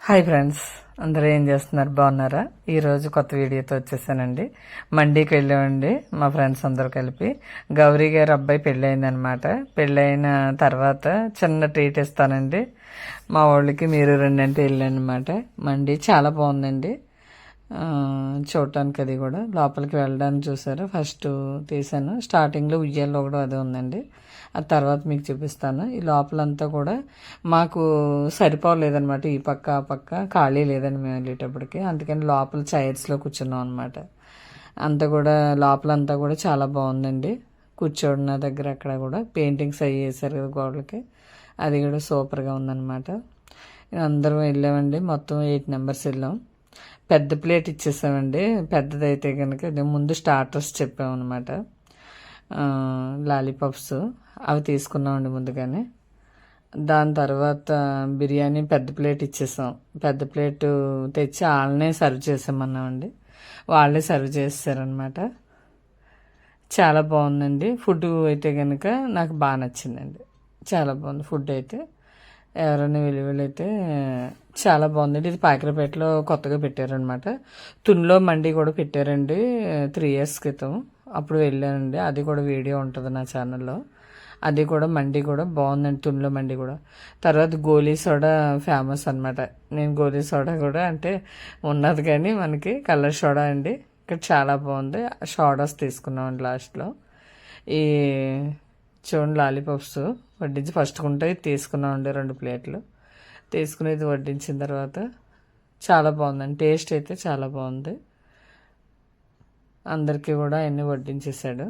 Hi friends, అందరూ ఏం చేస్తున్నారు? బాగున్నారా? ఈరోజు కొత్త వీడియోతో వచ్చేసానండి. మండీకి వెళ్ళామండి మా ఫ్రెండ్స్ అందరూ కలిపి. గౌరీ గారి అబ్బాయి పెళ్ళయిందనమాట. పెళ్ళైన తర్వాత చిన్న ట్రీట్ ఇస్తానండి మా వాళ్ళకి, మీరు రెండంటే వెళ్ళానమాట. మండీ చాలా బాగుందండి చూడటానికి. అది కూడా లోపలికి వెళ్ళడానికి చూసారు. ఫస్ట్ తీసాను, స్టార్టింగ్లో ఉయ్యాల్లో కూడా అదే ఉందండి. ఆ తర్వాత మీకు చూపిస్తాను. ఈ లోపలంతా కూడా మాకు సరిపోలేదనమాట. ఈ పక్క ఆ పక్క ఖాళీ లేదండి మేము వెళ్ళేటప్పటికి. అందుకని లోపల చైర్స్లో కూర్చున్నాం అనమాట. అంతా కూడా లోపలంతా కూడా చాలా బాగుందండి. కూర్చోడిన దగ్గర అక్కడ కూడా పెయింటింగ్స్ అవి వేసారు కదా గోడలకి, అది కూడా సూపర్గా ఉందన్నమాట. అందరం వెళ్ళామండి, మొత్తం 8 మెంబర్స్ వెళ్ళాం. పెద్ద ప్లేట్ ఇచ్చేసామండి. పెద్దదైతే కనుక ముందు స్టార్టర్స్ చెప్పామన్నమాట. లాలీపాప్స్ అవి తీసుకున్నామండి ముందుగానే. దాని తర్వాత బిర్యానీ పెద్ద ప్లేట్ ఇచ్చేసాం. పెద్ద ప్లేట్ తెచ్చి వాళ్ళనే సర్వ్ చేసామన్నామండి. వాళ్ళే సర్వ్ చేస్తారనమాట. చాలా బాగుందండి. ఫుడ్ అయితే కనుక నాకు బాగా నచ్చిందండి. చాలా బాగుంది ఫుడ్ అయితే. ఎవరైనా వెలువలైతే చాలా బాగుందండి. ఇది పాకిరపేటలో కొత్తగా పెట్టారనమాట. తునిలో మండి కూడా పెట్టారండి 3 years క్రితం. అప్పుడు వెళ్ళానండి. అది కూడా వీడియో ఉంటుంది నా ఛానల్లో. అది కూడా మండి కూడా బాగుందండి, తునిలో మండి కూడా. తర్వాత గోలీ సోడా ఫేమస్ అనమాట. నేను గోలీ సోడా కూడా అంటే ఉన్నది కానీ మనకి కలర్ సోడా అండి. ఇక్కడ చాలా బాగుంది. సోడాస్ తీసుకున్నామండి లాస్ట్లో. ఈ చూడండి లాలీపాప్స్ వడ్డించి ఫస్ట్ ఉంటాయి తీసుకున్నామండి 2 ప్లేట్లు. తీసుకునేది వడ్డించిన తర్వాత చాలా బాగుందండి. టేస్ట్ అయితే చాలా బాగుంది. అందరికీ కూడా అన్నీ వడ్డించేసాడు.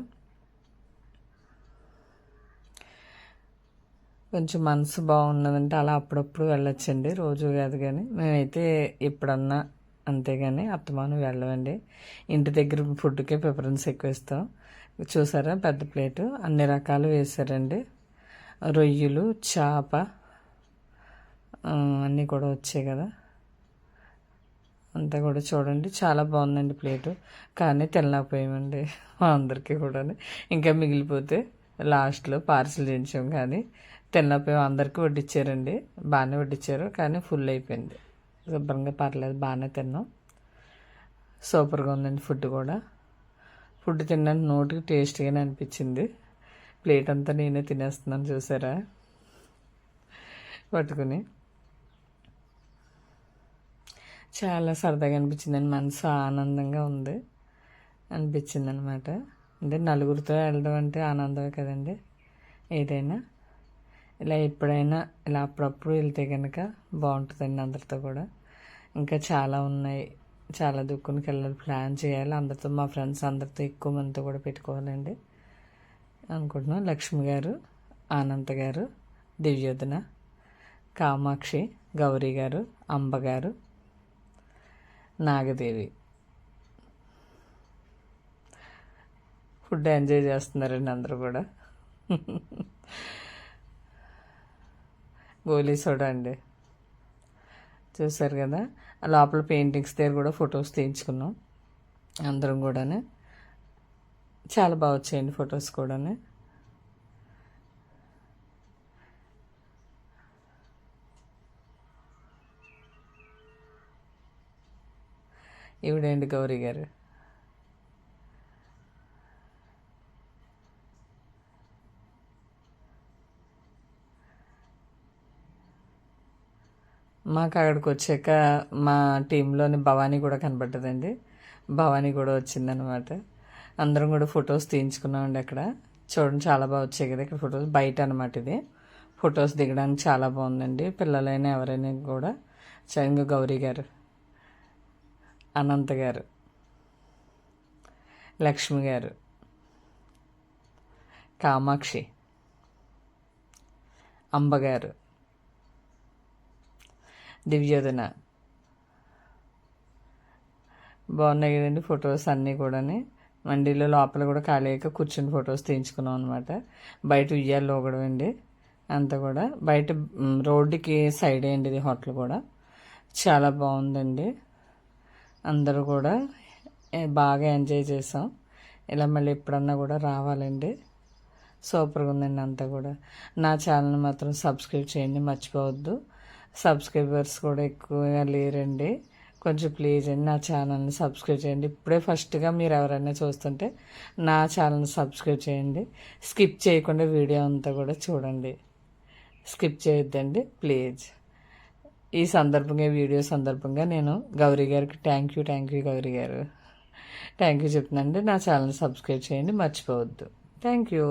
కొంచెం మనసు బాగున్నదంటే అలా అప్పుడప్పుడు వెళ్ళొచ్చండి, రోజు కాదు. కానీ మేమైతే ఎప్పుడన్నా అంతేగాని అత్తమానం వెళ్ళమండి. ఇంటి దగ్గర ఫుడ్కే ప్రిఫరెన్స్ ఎక్కువ ఇస్తాం. చూసారా పెద్ద ప్లేటు అన్ని రకాలు వేసారండి. రొయ్యలు, చేప అన్నీ కూడా వచ్చాయి కదా. అంతా కూడా చూడండి చాలా బాగుందండి ప్లేటు. కానీ తినలేకపోయామండి మా అందరికీ కూడా. ఇంకా మిగిలిపోతే లాస్ట్లో పార్సిల్ చేయించాం కానీ తినలేకపోయాం. అందరికీ వడ్డించారండి, బాగానే వడ్డించారు. కానీ ఫుల్ అయిపోయింది. శుభ్రంగా పర్లేదు, బాగానే తిన్నాం. సూపర్గా ఉందండి ఫుడ్ కూడా. ఫుడ్ తినడానికి నోటికి టేస్ట్గానే అనిపించింది. ప్లేట్ అంతా నేనే తినేస్తున్నాను చూసారా పట్టుకుని. చాలా సరదాగా అనిపించిందండి. మనసు ఆనందంగా ఉంది అనిపించింది అనమాట. అంటే నలుగురితో వెళ్ళడం అంటే ఆనందమే కదండి ఏదైనా. ఇలా ఎప్పుడైనా ఇలా అప్పుడప్పుడు వెళ్తే కనుక బాగుంటుందండి అందరితో కూడా. ఇంకా చాలా ఉన్నాయి, చాలా దుక్కునికి వెళ్ళాలి, ప్లాన్ చేయాలి అందరితో. మా ఫ్రెండ్స్ అందరితో ఎక్కువ మందితో కూడా పెట్టుకోవాలండి అనుకుంటున్నాం. లక్ష్మి గారు, ఆనంద్ గారు, దివ్యోధన, కామాక్షి, గౌరీ గారు, అంబగారు, నాగదేవి ఫుడ్ ఎంజాయ్ చేస్తున్నారండి అందరూ కూడా. గోలీ సోడా అండి చూసారు కదా. లోపల పెయింటింగ్స్ దగ్గర కూడా ఫొటోస్ తీయించుకున్నాం అందరం కూడా. చాలా బాగా వచ్చాయండి ఫొటోస్ కూడా. ఈవిడేంటి గౌరీ గారు. మాకు అక్కడికి వచ్చాక మా టీంలోని భవానీ కూడా కనబడ్డదండి. భవానీ కూడా వచ్చిందనమాట. అందరం కూడా ఫొటోస్ తీయించుకున్నామండి అక్కడ. చూడండి చాలా బాగా వచ్చాయి కదా ఇక్కడ ఫొటోస్. బయట అనమాట ఇది. ఫొటోస్ దిగడానికి చాలా బాగుందండి. పిల్లలైనా ఎవరైనా కూడా. చంగ గౌరీ గారు, అనంత్ గారు, లక్ష్మి గారు, కామాక్షి, అంబగారు, దివ్యోధన. బాగున్నాయి కదండి ఫొటోస్ అన్నీ కూడా. మండీలో లోపల కూడా ఖాళీగా కూర్చుని ఫొటోస్ తీయించుకున్నాం అనమాట. బయట ఉయ్యాల్లో కూడా అండి అంతా కూడా. బయట రోడ్డుకి సైడ్ అయ్యండి ఇది హోటల్ కూడా. చాలా బాగుందండి. అందరూ కూడా బాగా ఎంజాయ్ చేసాం. ఇలా మళ్ళీ ఎప్పుడన్నా కూడా రావాలండి. సూపర్గా ఉందండి అంతా కూడా. నా ఛానల్ మాత్రం సబ్స్క్రైబ్ చేయండి మర్చిపోవద్దు. సబ్స్క్రైబర్స్ కూడా ఎక్కువగా లేరండి. కొంచెం ప్లీజ్ అండి నా ఛానల్ని సబ్స్క్రైబ్ చేయండి. ఇప్పుడే ఫస్ట్గా మీరు ఎవరైనా చూస్తుంటే నా ఛానల్ని సబ్స్క్రైబ్ చేయండి. స్కిప్ చేయకుండా వీడియో అంతా కూడా చూడండి. స్కిప్ చేయొద్దండి ప్లీజ్. ఈ సందర్భంగా వీడియో సందర్భంగా నేను గౌరీ గారికి థ్యాంక్ యూ గౌరీ గారు, థ్యాంక్ యూ చెప్తున్నానండి. నా ఛానల్ సబ్స్క్రైబ్ చేయండి, మర్చిపోవద్దు. Thank you.